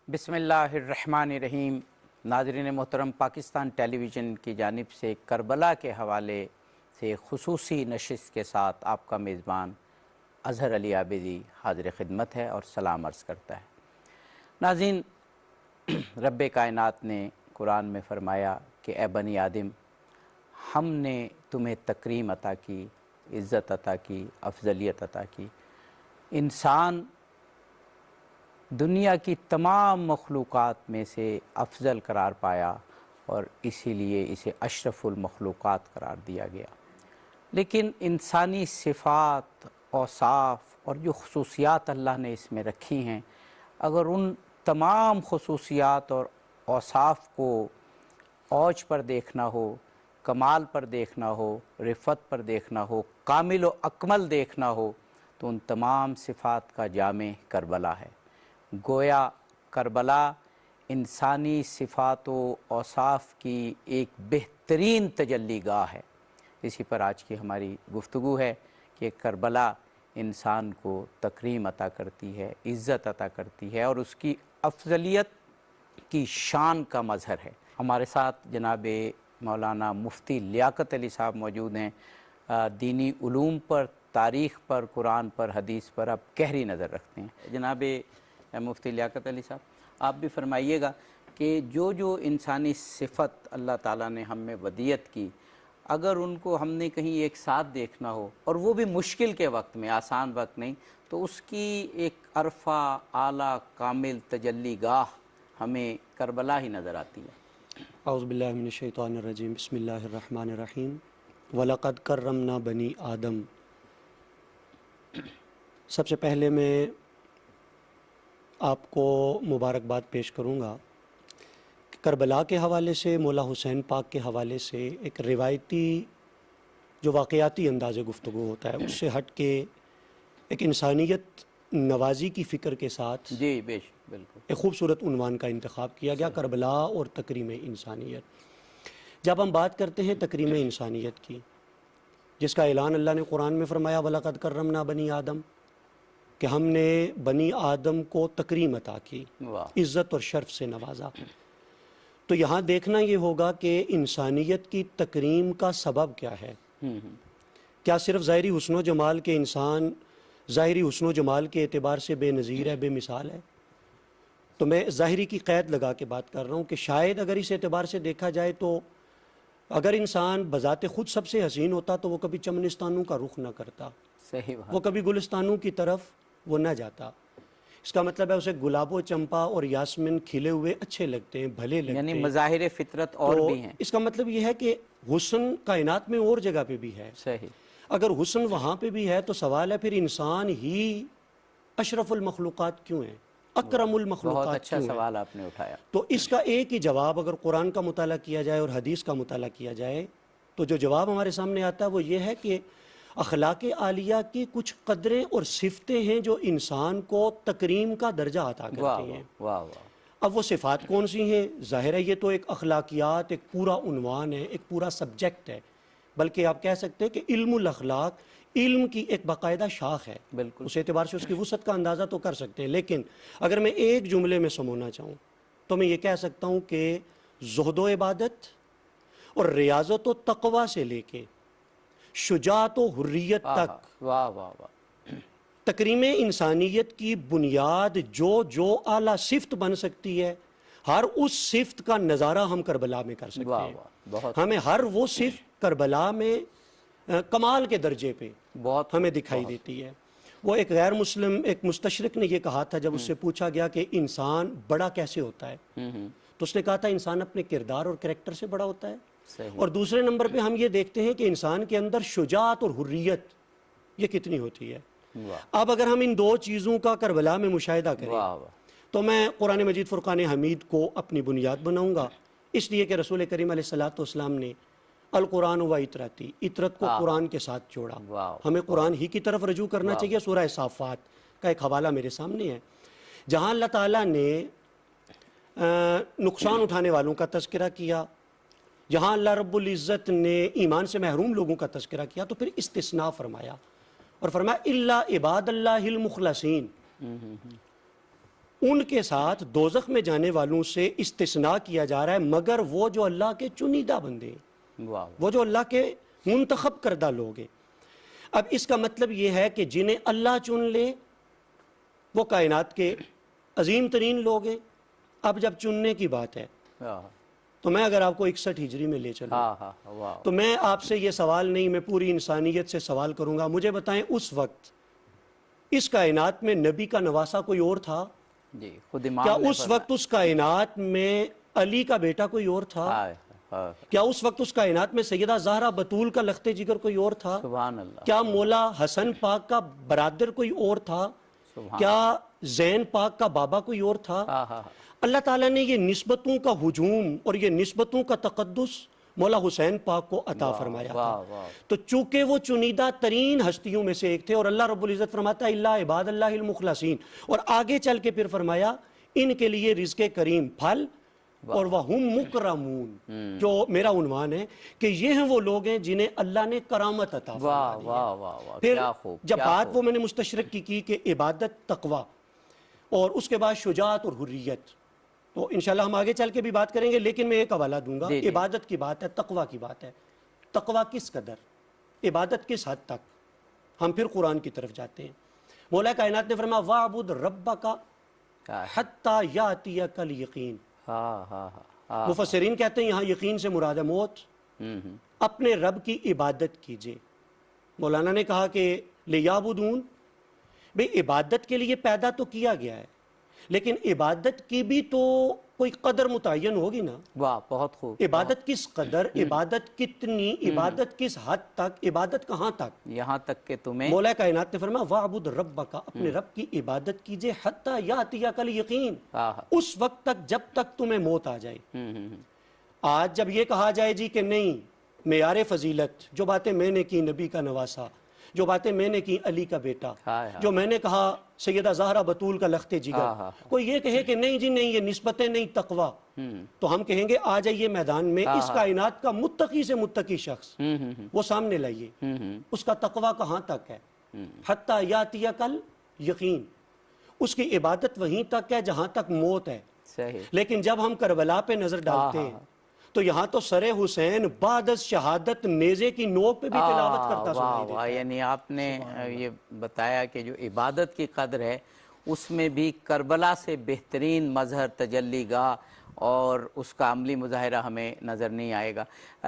بسم اللہ الرحمن الرحیم۔ ناظرین محترم، پاکستان ٹیلی ویژن کی جانب سے کربلا کے حوالے سے خصوصی نشست کے ساتھ آپ کا میزبان اظہر علی عابدی حاضر خدمت ہے اور سلام عرض کرتا ہے۔ ناظرین، رب کائنات نے قرآن میں فرمایا کہ اے بنی آدم، ہم نے تمہیں تکریم عطا کی، عزت عطا کی، افضلیت عطا کی۔ انسان دنیا کی تمام مخلوقات میں سے افضل قرار پایا اور اسی لیے اسے اشرف المخلوقات قرار دیا گیا۔ لیکن انسانی صفات، اوصاف اور جو خصوصیات اللہ نے اس میں رکھی ہیں، اگر ان تمام خصوصیات اور اوصاف کو اوج پر دیکھنا ہو، کمال پر دیکھنا ہو، رفعت پر دیکھنا ہو، کامل و اکمل دیکھنا ہو، تو ان تمام صفات کا جامع کربلا ہے۔ گویا کربلا انسانی صفات و اوصاف کی ایک بہترین تجلی گاہ ہے۔ اسی پر آج کی ہماری گفتگو ہے کہ کربلا انسان کو تکریم عطا کرتی ہے، عزت عطا کرتی ہے اور اس کی افضلیت کی شان کا مظہر ہے۔ ہمارے ساتھ جناب مولانا مفتی لیاقت علی صاحب موجود ہیں۔ دینی علوم پر، تاریخ پر، قرآن پر، حدیث پر اب گہری نظر رکھتے ہیں۔ جناب مفتی لیاقت علی صاحب، آپ بھی فرمائیے گا کہ جو انسانی صفت اللہ تعالیٰ نے ہم میں ودیعت کی، اگر ان کو ہم نے کہیں ایک ساتھ دیکھنا ہو اور وہ بھی مشکل کے وقت میں، آسان وقت نہیں، تو اس کی ایک عرفہ، اعلیٰ، کامل تجلی گاہ ہمیں کربلا ہی نظر آتی ہے۔ اعوذ باللہ من الشیطان الرجیم، بسم اللہ الرحمن الرحیم۔ وَلَقَدْ كَرَّمْنَا بَنِي آدم۔ سب سے پہلے میں آپ کو مبارکباد پیش کروں گا کہ کربلا کے حوالے سے، مولا حسین پاک کے حوالے سے ایک روایتی جو واقعاتی انداز گفتگو ہوتا ہے، اس سے ہٹ کے ایک انسانیت نوازی کی فکر کے ساتھ جی بالکل ایک خوبصورت عنوان کا انتخاب کیا گیا، کربلا اور تکریم انسانیت۔ جب ہم بات کرتے ہیں تکریم انسانیت کی، جس کا اعلان اللہ نے قرآن میں فرمایا وَلَقَدْ كَرَّمْنَا بَنِي آدم، کہ ہم نے بنی آدم کو تکریم عطا کی، عزت اور شرف سے نوازا، تو یہاں دیکھنا یہ ہوگا کہ انسانیت کی تکریم کا سبب کیا ہے۔ کیا صرف ظاہری حسن و جمال کے انسان ظاہری حسن و جمال کے اعتبار سے بے نظیر ہے، بے مثال ہے؟ تو میں ظاہری کی قید لگا کے بات کر رہا ہوں کہ شاید اگر اس اعتبار سے دیکھا جائے تو اگر انسان بذات خود سب سے حسین ہوتا تو وہ کبھی چمنستانوں کا رخ نہ کرتا، صحیح بات، وہ کبھی گلستانوں کی طرف وہ نہ جاتا۔ اس کا مطلب ہے اسے گلاب و چمپا اور یاسمین کھلے ہوئے اچھے لگتے ہیں، بھلے لگتے ہیں، یعنی مظاہر فطرت اور تو بھی ہیں۔ اس کا مطلب یہ ہے کہ حسن کائنات میں اور جگہ پہ بھی ہے۔ صحیح، اگر حسن وہاں پہ بھی ہے تو سوال ہے پھر انسان ہی اشرف المخلوقات کیوں ہیں، اکرم بہت المخلوقات اچھا کیوں ہیں؟ سوال آپ نے اٹھایا۔ تو اس کا ایک ہی جواب اگر قرآن کا مطالعہ کیا جائے اور حدیث کا مطالعہ کیا جائے تو جو جواب ہمارے سامنے آتا ہے وہ یہ ہے کہ اخلاق عالیہ کی کچھ قدریں اور صفتیں ہیں جو انسان کو تکریم کا درجہ عطا کرتی ہیں۔ واہ واہ، اب وہ صفات کون سی ہیں؟ ظاہر ہے یہ تو ایک اخلاقیات، ایک پورا عنوان ہے، ایک پورا سبجیکٹ ہے، بلکہ آپ کہہ سکتے ہیں کہ علم الاخلاق علم کی ایک باقاعدہ شاخ ہے۔ بالکل اس اعتبار سے اس کی وسعت کا اندازہ تو کر سکتے ہیں، لیکن اگر میں ایک جملے میں سمونا چاہوں تو میں یہ کہہ سکتا ہوں کہ زہد و عبادت اور ریاضت و تقوی سے لے کے شجاعت و حریت تک واہ واہ واہ، تکریم انسانیت کی بنیاد جو اعلیٰ صفت بن سکتی ہے، ہر اس صفت کا نظارہ ہم کربلا میں کر سکتے ہیں۔ بہت ہمیں ہر وہ صفت کربلا میں کمال کے درجے پہ بہت ہمیں دکھائی دیتی ہے۔ وہ ایک غیر مسلم ایک مستشرق نے یہ کہا تھا جب اس سے پوچھا گیا کہ انسان بڑا کیسے ہوتا ہے، تو اس نے کہا تھا انسان اپنے کردار اور کریکٹر سے بڑا ہوتا ہے، اور دوسرے نمبر پہ ہم یہ دیکھتے ہیں کہ انسان کے اندر شجاعت اور حریت یہ کتنی ہوتی ہے۔ اب اگر ہم ان دو چیزوں کا کربلا میں مشاہدہ کریں تو میں قرآن مجید فرقان حمید کو اپنی بنیاد بناؤں گا، اس لیے کہ رسول کریم علیہ السلام نے القرآن و اطرتی، اطرت کو قرآن کے ساتھ جوڑا۔ ہمیں قرآن ہی کی طرف رجوع کرنا چاہیے۔ سورہ صافات کا ایک حوالہ میرے سامنے ہے جہاں اللہ تعالیٰ نے نقصان اٹھانے والوں کا تذکرہ کیا، جہاں اللہ رب العزت نے ایمان سے محروم لوگوں کا تذکرہ کیا، تو پھر استثناء فرمایا اور فرمایا الا عباد اللہ المخلصین، ان کے ساتھ دوزخ میں جانے والوں سے استثناء کیا جا رہا ہے مگر وہ جو اللہ کے چنیدہ بندے ہیں، واہ وہ جو اللہ کے منتخب کردہ لوگ ہیں۔ اب اس کا مطلب یہ ہے کہ جنہیں اللہ چن لے وہ کائنات کے عظیم ترین لوگ ہیں۔ اب جب چننے کی بات ہے واہ تو میں اگر آپ کو 61 ہجری میں لے چلوں ہاں ہاں واہ تو میں آپ سے یہ سوال نہیں، میں پوری انسانیت سے سوال کروں گا، مجھے بتائیں اس وقت اس کائنات میں نبی کا نواسا کوئی اور تھا؟ جی خود امام کیا نے اس وقت اس کائنات میں علی کا بیٹا کوئی اور تھا؟ ہاں کیا اس وقت اس کائنات میں سیدہ زہرا بطول کا لخت جگر کوئی اور تھا؟ سبحان اللہ کیا مولا حسن پاک کا برادر کوئی اور تھا؟ سبحان کیا زین پاک کا بابا کوئی اور تھا؟ ہاں ہاں اللہ تعالیٰ نے یہ نسبتوں کا ہجوم اور یہ نسبتوں کا تقدس مولا حسین پاک کو عطا فرمایا تھا۔ واہ واہ تو چونکہ وہ چنیدہ ترین ہستیوں میں سے ایک تھے، اور اللہ رب العزت فرماتا ہے اللہ عباد اللہ المخلصین، اور آگے چل کے پھر فرمایا ان کے لیے رزق کریم پھل اور وَهُمْ مُكْرَمُونَ، جو میرا عنوان ہے کہ یہ ہیں وہ لوگ ہیں جنہیں اللہ نے کرامت عطا فرما واہ دی ہے۔ واہ واہ واہ پھر کیا خوب جب کیا بات خوب۔ وہ میں نے مستشرق کی کہ عبادت تقوی اور اس کے بعد شجاعت اور حریت، تو انشاءاللہ ہم آگے چل کے بھی بات کریں گے، لیکن میں ایک حوالہ دوں گا۔ جی جی۔ عبادت کی بات ہے، تقوی کی بات ہے، تقوی کس قدر، عبادت کس حد تک، ہم پھر قرآن کی طرف جاتے ہیں۔ مولا کائنات نے فرمایا وَاعْبُدْ رَبَّكَ حَتَّى يَأْتِيَكَ الْيَقِينُ۔ ہاں ہاں ہاں مفسرین کہتے ہیں یہاں یقین سے مراد ہے موت۔ اپنے رب کی عبادت کیجئے۔ مولانا نے کہا کہ لِيَعْبُدُونَ، بھئی عبادت کے لیے پیدا تو کیا گیا ہے، لیکن عبادت کی بھی تو کوئی قدر متعین ہوگی نا۔ واہ بہت خوب۔ عبادت کس قدر، عبادت کتنی، عبادت کس حد تک، عبادت کہاں تک؟ یہاں تک کہ تمہیں مولا کائنات نے فرمایا وَاعْبُدْ رَبَّكَ، اپنے رب کی عبادت کیجئے حَتَّى يَأْتِيَكَ الْيَقِينُ، ہاں ہاں اس وقت تک جب تک تمہیں موت آ جائے۔ آج جب یہ کہا جائے جی کہ نہیں، معیار فضیلت، جو باتیں میں نے کی نبی کا نواسا، جو باتیں میں نے کی علی کا بیٹا، جو میں نے کہا سیدہ زہرا بطول کا لخت جگر، کوئی یہ کہے کہ نہیں جی نہیں یہ نسبتیں نہیں تقوی، تو ہم کہیں گے آ جائیے میدان میں، اس کائنات کا متقی سے متقی شخص وہ سامنے لائیے، اس کا تقوی کہاں تک ہے؟ حتیٰ یاتیک الیقین، اس کی عبادت وہیں تک ہے جہاں تک موت ہے۔ صحیح۔ لیکن جب ہم کربلا پہ نظر ڈالتے ہیں تو یہاں تو سر حسین بعد از شہادت نیزے کی نوک پہ بھی تلاوت کرتا سنائی دیتا ہے۔ یعنی آپ نے یہ بتایا کہ جو عبادت کی قدر ہے اس میں بھی کربلا سے بہترین مظہر تجلی گاہ اور اس کا عملی مظاہرہ ہمیں نظر نہیں آئے گا۔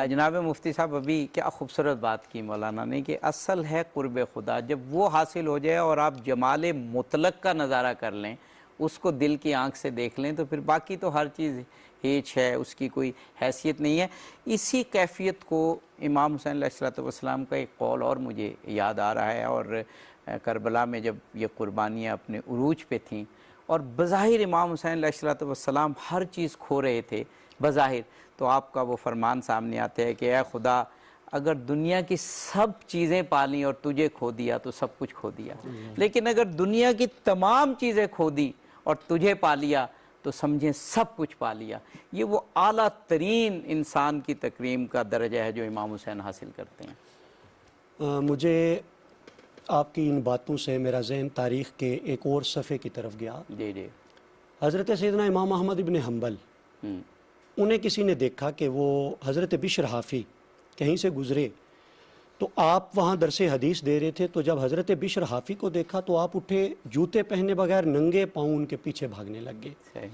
جناب مفتی صاحب ابھی کیا خوبصورت بات کی مولانا نے کہ اصل ہے قرب خدا، جب وہ حاصل ہو جائے اور آپ جمال مطلق کا نظارہ کر لیں، اس کو دل کی آنکھ سے دیکھ لیں، تو پھر باقی تو ہر چیز ہیچ ہے، اس کی کوئی حیثیت نہیں ہے۔ اسی کیفیت کو امام حسین علیہ السلام کا ایک قول اور مجھے یاد آ رہا ہے، اور کربلا میں جب یہ قربانیاں اپنے عروج پہ تھیں اور بظاہر امام حسین علیہ السلام ہر چیز کھو رہے تھے بظاہر، تو آپ کا وہ فرمان سامنے آتے ہے کہ اے خدا اگر دنیا کی سب چیزیں پالیں اور تجھے کھو دیا تو سب کچھ کھو دیا، لیکن اگر دنیا کی تمام چیزیں کھو دی اور تجھے پا لیا تو سمجھیں سب کچھ پا لیا۔ یہ وہ اعلیٰ ترین انسان کی تکریم کا درجہ ہے جو امام حسین حاصل کرتے ہیں۔ مجھے آپ کی ان باتوں سے میرا ذہن تاریخ کے ایک اور صفحے کی طرف گیا۔ جی جی۔ حضرت سیدنا امام احمد ابن حنبل، انہیں کسی نے دیکھا کہ وہ حضرت بشر حافی کہیں سے گزرے تو آپ وہاں درس حدیث دے رہے تھے، تو جب حضرت بشر حافی کو دیکھا تو آپ اٹھے، جوتے پہنے بغیر ننگے پاؤں ان کے پیچھے بھاگنے لگ گئے۔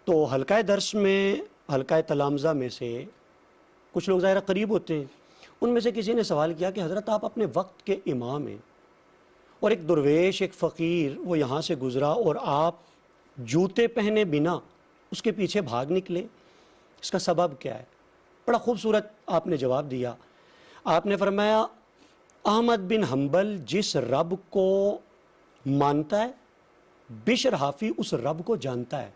تو حلقہ درس میں، حلقہ تلامذہ میں سے کچھ لوگ ظاہرہ قریب ہوتے ہیں، ان میں سے کسی نے سوال کیا کہ حضرت آپ اپنے وقت کے امام ہیں اور ایک درویش، ایک فقیر وہ یہاں سے گزرا اور آپ جوتے پہنے بنا اس کے پیچھے بھاگ نکلے، اس کا سبب کیا ہے؟ بڑا خوبصورت آپ نے جواب دیا۔ آپ نے فرمایا احمد بن حنبل جس رب کو مانتا ہے بشر حافی اس رب کو جانتا ہے۔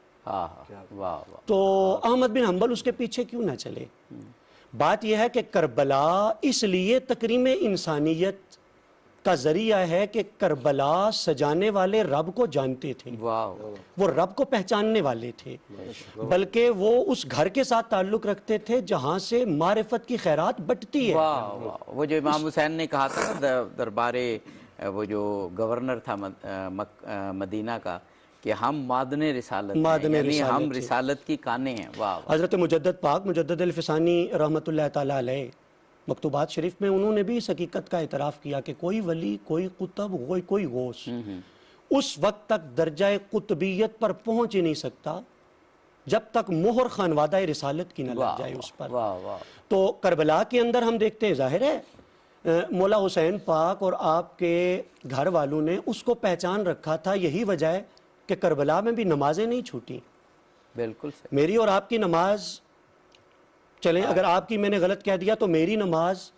تو احمد بن حنبل اس کے پیچھے کیوں نہ چلے؟ بات یہ ہے کہ کربلا اس لیے تکریم انسانیت کا ذریعہ ہے کہ کربلا سجانے والے رب کو جانتے تھے، وہ رب کو پہچاننے والے تھے، بلکہ وہ اس گھر کے ساتھ تعلق رکھتے تھے جہاں سے معرفت کی خیرات بٹتی ہے۔ وہ جو امام حسین نے کہا تھا نا دربارے وہ جو گورنر تھا مدینہ کا کہ ہم معدن رسالت ہیں، معدن یعنی رسالت ہم ہیں۔ رسالت کی کانیں ہیں۔ واہ واہ۔ حضرت مجدد پاک مجدد الفسانی رحمۃ اللہ تعالیٰ علیہ مکتوبات شریف میں انہوں نے بھی اس حقیقت کا اعتراف کیا کہ کوئی ولی، کوئی قطب، کوئی غوث اس وقت تک درجہ قطبیت پر پہنچ ہی نہیں سکتا جب تک مہر خانوادہ رسالت کی نہ لگ جائے اس پر۔ واہ واہ۔ تو کربلا کے اندر ہم دیکھتے ہیں، ظاہر ہے مولا حسین پاک اور آپ کے گھر والوں نے اس کو پہچان رکھا تھا، یہی وجہ ہے کہ کربلا میں بھی نمازیں نہیں چھوٹی۔ بالکل صحیح۔ میری اور آپ کی نماز، چلیں اگر آپ کی میں نے غلط کہہ دیا تو میری نماز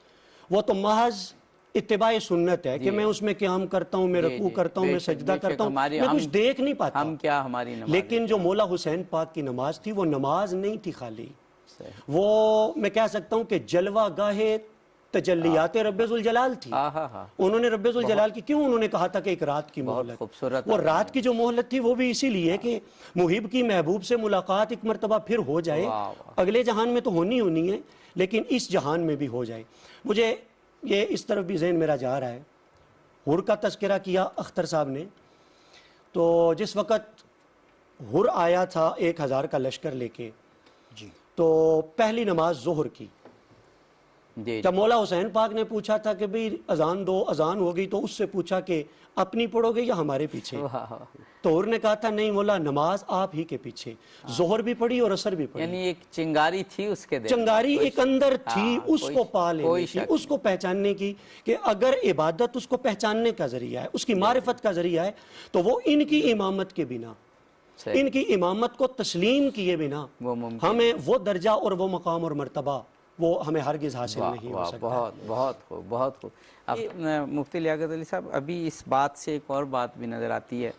وہ تو محض اتباع سنت ہے کہ میں اس میں قیام کرتا ہوں، میں رکوع کرتا ہوں، میں سجدہ کرتا ہوں، میں کچھ دیکھ نہیں پاتا۔ ہم کیا ہماری نماز، لیکن جو مولا حسین پاک کی نماز تھی وہ نماز نہیں تھی خالی، وہ میں کہہ سکتا ہوں کہ جلوہ گاہ تجلیات رب ذوالجلال تھی۔ انہوں نے رب ذوالجلال کی کیوں انہوں نے کہا تھا کہ ایک رات کی مہلت، خوبصورت وہ رات کی جو مہلت تھی وہ بھی اسی لیے کہ محب کی محبوب سے ملاقات ایک مرتبہ پھر ہو جائے، اگلے جہان میں تو ہونی ہے لیکن اس جہان میں بھی ہو جائے۔ مجھے یہ اس طرف بھی ذہن میرا جا رہا ہے، حر کا تذکرہ کیا اختر صاحب نے، تو جس وقت حر آیا تھا 1000 کا لشکر لے کے، تو پہلی نماز ظہر کی، جب مولا حسین پاک نے پوچھا تھا کہ بھئی اذان دو، اذان ہو گئی، تو اس سے پوچھا کہ اپنی پڑھو گے یا ہمارے پیچھے؟ تو حر نے کہا تھا نہیں مولا، نماز آپ ہی کے پیچھے، ظہر بھی پڑھی اور عصر بھی پڑھی۔ یعنی ایک چنگاری تھی اس کے دل، چنگاری ایک اندر تھی، اس کو پا لینے کی، اس کو پہچاننے کی، کہ اگر عبادت اس کو پہچاننے کا ذریعہ ہے، اس کی معرفت کا ذریعہ ہے، تو وہ ان کی امامت کے بنا، ان کی امامت کو تسلیم کیے بنا ہمیں وہ درجہ اور وہ مقام اور مرتبہ وہ ہمیں ہرگز حاصل نہیں ہو سکتا۔ بہت خوب، بہت خوب۔ اب مفتی لیاقت علی صاحب، ابھی اس بات سے ایک اور بات بھی نظر آتی ہے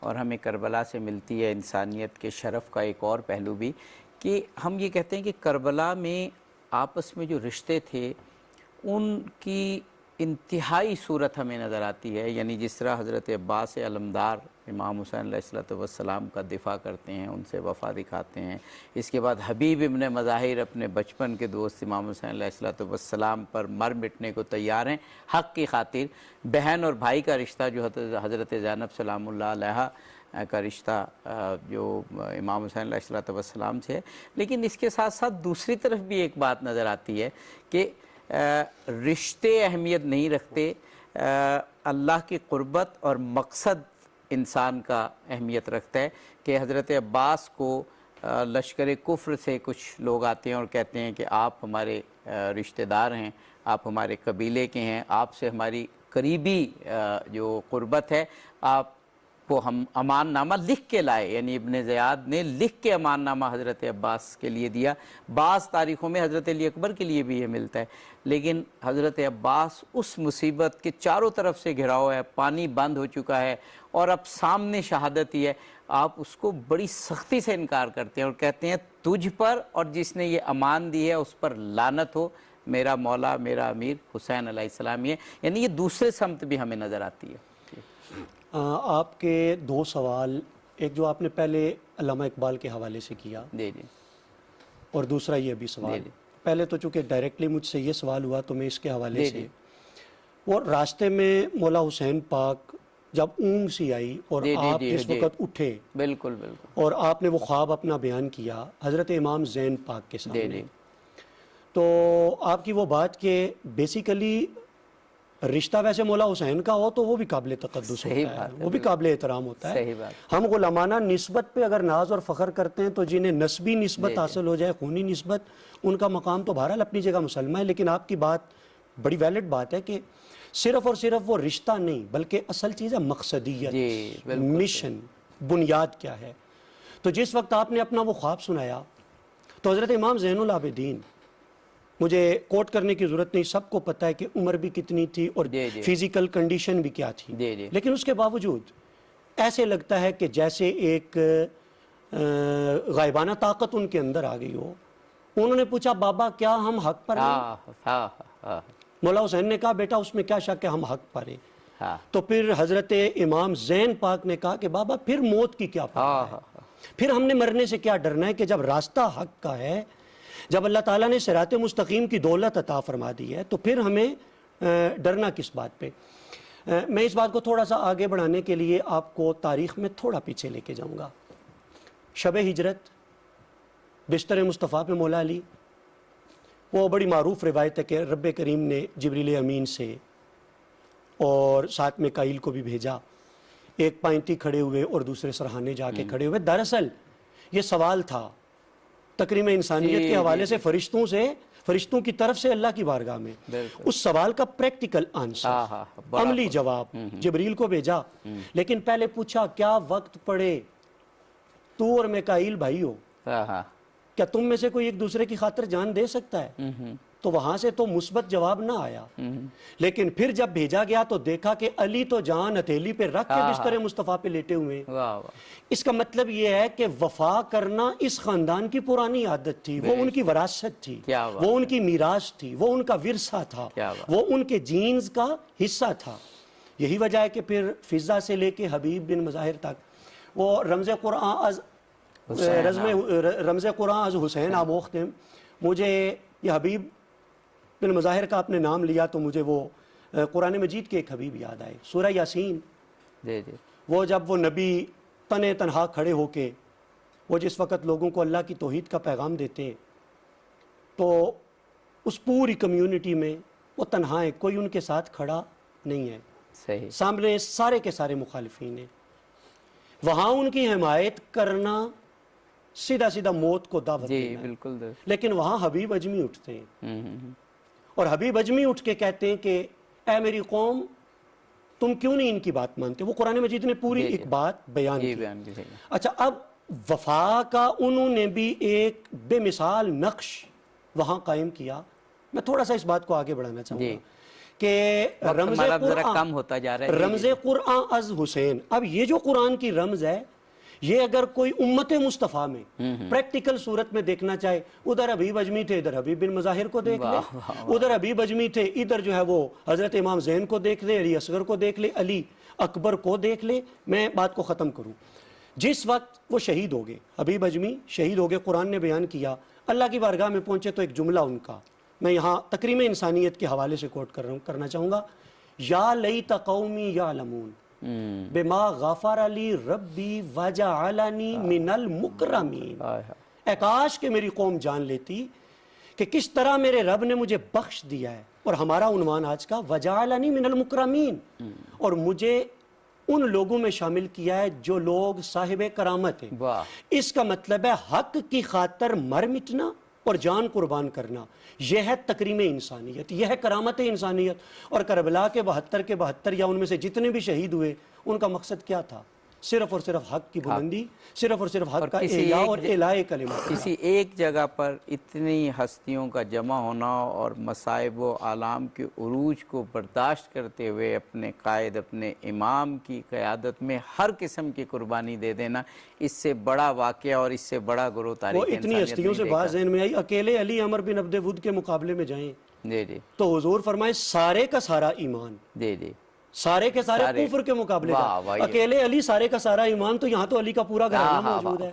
اور ہمیں کربلا سے ملتی ہے انسانیت کے شرف کا ایک اور پہلو بھی، کہ ہم یہ کہتے ہیں کہ کربلا میں آپس میں جو رشتے تھے ان کی انتہائی صورت ہمیں نظر آتی ہے، یعنی جس طرح حضرت عباس علمدار امام حسین علیہ السلام کا دفاع کرتے ہیں، ان سے وفا دکھاتے ہیں، اس کے بعد حبیب ابن مظاہر اپنے بچپن کے دوست امام حسین علیہ السلام پر مر مٹنے کو تیار ہیں حق کی خاطر، بہن اور بھائی کا رشتہ جو حضرت زینب سلام اللہ علیہ کا رشتہ جو امام حسین علیہ السلام سے ہے، لیکن اس کے ساتھ ساتھ دوسری طرف بھی ایک بات نظر آتی ہے کہ رشتے اہمیت نہیں رکھتے، اللہ کی قربت اور مقصد انسان کا اہمیت رکھتا ہے، کہ حضرت عباس کو لشکر کفر سے کچھ لوگ آتے ہیں اور کہتے ہیں کہ آپ ہمارے رشتہ دار ہیں، آپ ہمارے قبیلے کے ہیں، آپ سے ہماری قریبی جو قربت ہے، آپ کو ہم امان نامہ لکھ کے لائے، یعنی ابن زیاد نے لکھ کے امان نامہ حضرت عباس کے لیے دیا۔ بعض تاریخوں میں حضرت علی اکبر کے لیے بھی یہ ملتا ہے، لیکن حضرت عباس اس مصیبت کے چاروں طرف سے گھراؤ ہے، پانی بند ہو چکا ہے اور اب سامنے شہادت ہی ہے، آپ اس کو بڑی سختی سے انکار کرتے ہیں اور کہتے ہیں تجھ پر اور جس نے یہ امان دی ہے اس پر لعنت ہو، میرا مولا میرا امیر حسین علیہ السلام ہے۔ یعنی یہ دوسرے سمت بھی ہمیں نظر آتی ہے۔ آپ کے دو سوال، ایک جو آپ نے پہلے علامہ اقبال کے حوالے سے کیا، اور دوسرا یہ بھی سوال، پہلے تو چونکہ ڈائریکٹلی مجھ سے یہ سوال ہوا تو میں اس کے حوالے سے، وہ راستے میں مولا حسین پاک جب اونگ سی آئی اور آپ جس وقت اٹھے، بالکل بالکل، اور آپ نے وہ خواب اپنا بیان کیا حضرت امام زین پاک کے سامنے، تو آپ کی وہ بات کہ بیسیکلی رشتہ ویسے مولا حسین کا ہو تو وہ بھی قابل تقدس ہوتا ہے، وہ بھی قابل احترام ہوتا ہے۔ ہم غلامانہ نسبت پہ اگر ناز اور فخر کرتے ہیں تو جنہیں نسبی نسبت حاصل ہو جائے، خونی نسبت، ان کا مقام تو بہرحال اپنی جگہ مسلمہ ہے، لیکن آپ کی بات بڑی ویلڈ بات ہے کہ صرف اور صرف وہ رشتہ نہیں بلکہ اصل چیز ہے مقصدیت، مشن، بنیاد کیا ہے۔ تو جس وقت آپ نے اپنا وہ خواب سنایا تو حضرت امام زین العابدین، مجھے کوٹ کرنے کی ضرورت نہیں، سب کو پتہ ہے کہ عمر بھی کتنی تھی اور فزیکل کنڈیشن بھی کیا تھی، لیکن اس کے باوجود ایسے لگتا ہے کہ جیسے ایک غائبانہ طاقت ان کے اندر آ گئی ہو۔ انہوں نے پوچھا بابا کیا ہم حق پر ہیں؟ مولا حسین نے کہا بیٹا اس میں کیا شک ہے، ہم حق پر ہیں۔ تو پھر حضرت امام زین پاک نے کہا کہ بابا پھر موت کی کیا پرواہ ہے، پھر ہم نے مرنے سے کیا ڈرنا ہے، کہ جب راستہ حق کا ہے، جب اللہ تعالیٰ نے صراط مستقیم کی دولت عطا فرما دی ہے تو پھر ہمیں ڈرنا کس بات پہ۔ میں اس بات کو تھوڑا سا آگے بڑھانے کے لیے آپ کو تاریخ میں تھوڑا پیچھے لے کے جاؤں گا. شب ہجرت، بستر مصطفیٰ پہ مولا علی، وہ بڑی معروف روایت ہے کہ رب کریم نے جبریل امین سے اور ساتھ میں کائل کو بھی بھیجا، ایک پائنتی کھڑے ہوئے اور دوسرے سرہانے جا کے کھڑے ہوئے. دراصل یہ سوال تھا تکریم انسانیت کے حوالے سے فرشتوں کی طرف سے اللہ کی بارگاہ میں. اس سوال کا پریکٹیکل آنسر، عملی جواب جبریل کو بھیجا، لیکن پہلے پوچھا کیا وقت پڑے تو اور میکائیل بھائی ہو، کیا تم میں سے کوئی ایک دوسرے کی خاطر جان دے سکتا ہے؟ تو وہاں سے تو مثبت جواب نہ آیا. لیکن پھر جب بھیجا گیا تو دیکھا کہ علی تو جان ہتھیلی پہ رکھ کے بستر مصطفیٰ پہ لیٹے ہوئے. اس کا مطلب یہ ہے کہ وفا کرنا اس خاندان کی پرانی عادت تھی، وہ ان کی وراثت تھی، وہ ان کی میراث تھی، وہ ان کا ورثہ تھا، وہ ان کے جینز کا حصہ تھا. یہی وجہ ہے کہ پھر فضا سے لے کے حبیب بن مظاہر تک وہ رمز قرآن از حسین آموختم. مجھے یہ حبیب بن مظاہر کا آپ نے نام لیا تو مجھے وہ قرآن مجید کے ایک حبیب یاد آئے، سورہ یاسین. وہ جب وہ نبی تنے تنہا کھڑے ہو کے وہ جس وقت لوگوں کو اللہ کی توحید کا پیغام دیتے ہیں تو اس پوری کمیونٹی میں وہ تنہا ہے، کوئی ان کے ساتھ کھڑا نہیں ہے، سامنے سارے کے سارے مخالفین ہیں. وہاں ان کی حمایت کرنا سیدھا سیدھا موت کو دعوت دینا ہے. لیکن وہاں حبیب اجمی اٹھتے ہیں اور حبیب اجمی اٹھ کے کہتے ہیں کہ اے میری قوم تم کیوں نہیں ان کی بات مانتے. وہ قرآن مجید نے پوری ایک بات بیان کی. اچھا، اب وفا کا انہوں نے بھی ایک بے مثال نقش وہاں قائم کیا. میں تھوڑا سا اس بات کو آگے بڑھانا چاہوں گا کہ رمز قرآن از حسین. اب یہ جو قرآن کی رمز ہے یہ اگر کوئی امت مصطفیٰ میں پریکٹیکل صورت میں دیکھنا چاہے، ادھر حبیب اجمی تھے، ادھر حبیب بن مظاہر کو دیکھ لے، ادھر حبیب اجمی تھے، ادھر جو ہے وہ حضرت امام زین کو دیکھ لے، علی اصغر کو دیکھ لے، علی اکبر کو دیکھ لے. میں بات کو ختم کروں. جس وقت وہ شہید ہو گئے، حبیب اجمی شہید ہو گئے، قرآن نے بیان کیا، اللہ کی بارگاہ میں پہنچے تو ایک جملہ ان کا میں یہاں تکریم انسانیت کے حوالے سے کوٹ کرنا چاہوں گا. یا لیت قومی یعلمون بما غفر لی ربی وجعلنی من المکرمین. اے کاش کہ میری قوم جان لیتی کہ کس طرح میرے رب نے مجھے بخش دیا ہے. اور ہمارا عنوان آج کا وجعلنی من المکرمین، اور مجھے ان لوگوں میں شامل کیا ہے جو لوگ صاحب کرامت ہیں. اس کا مطلب ہے حق کی خاطر مر مٹنا اور جان قربان کرنا. یہ ہے تکریم انسانیت، یہ ہے کرامت انسانیت. اور کربلا کے 72 کے 72 یا ان میں سے جتنے بھی شہید ہوئے ان کا مقصد کیا تھا؟ صرف اور صرف حق کی بلندی، صرف اور صرف حق کا احیاء اور اعلاء کلمات. کسی ایک جگہ پر اتنی ہستیوں کا جمع ہونا اور مصائب و آلام کے عروج کو برداشت کرتے ہوئے اپنے قائد، اپنے امام کی قیادت میں ہر قسم کی قربانی دے دینا، اس سے بڑا واقعہ اور اس سے بڑا گروہ تاریخ وہ اتنی ہستیوں سے بات ذہن میں آئی. اکیلے علی عمر بن عبد ود کے مقابلے میں جائیں تو حضور فرمائے سارے کا سارا ایمان، سارے کے سارے کفر کے مقابلے کا. اکیلے علی سارے کا سارا ایمان، تو یہاں تو علی کا پورا گھرانہ موجود ہے.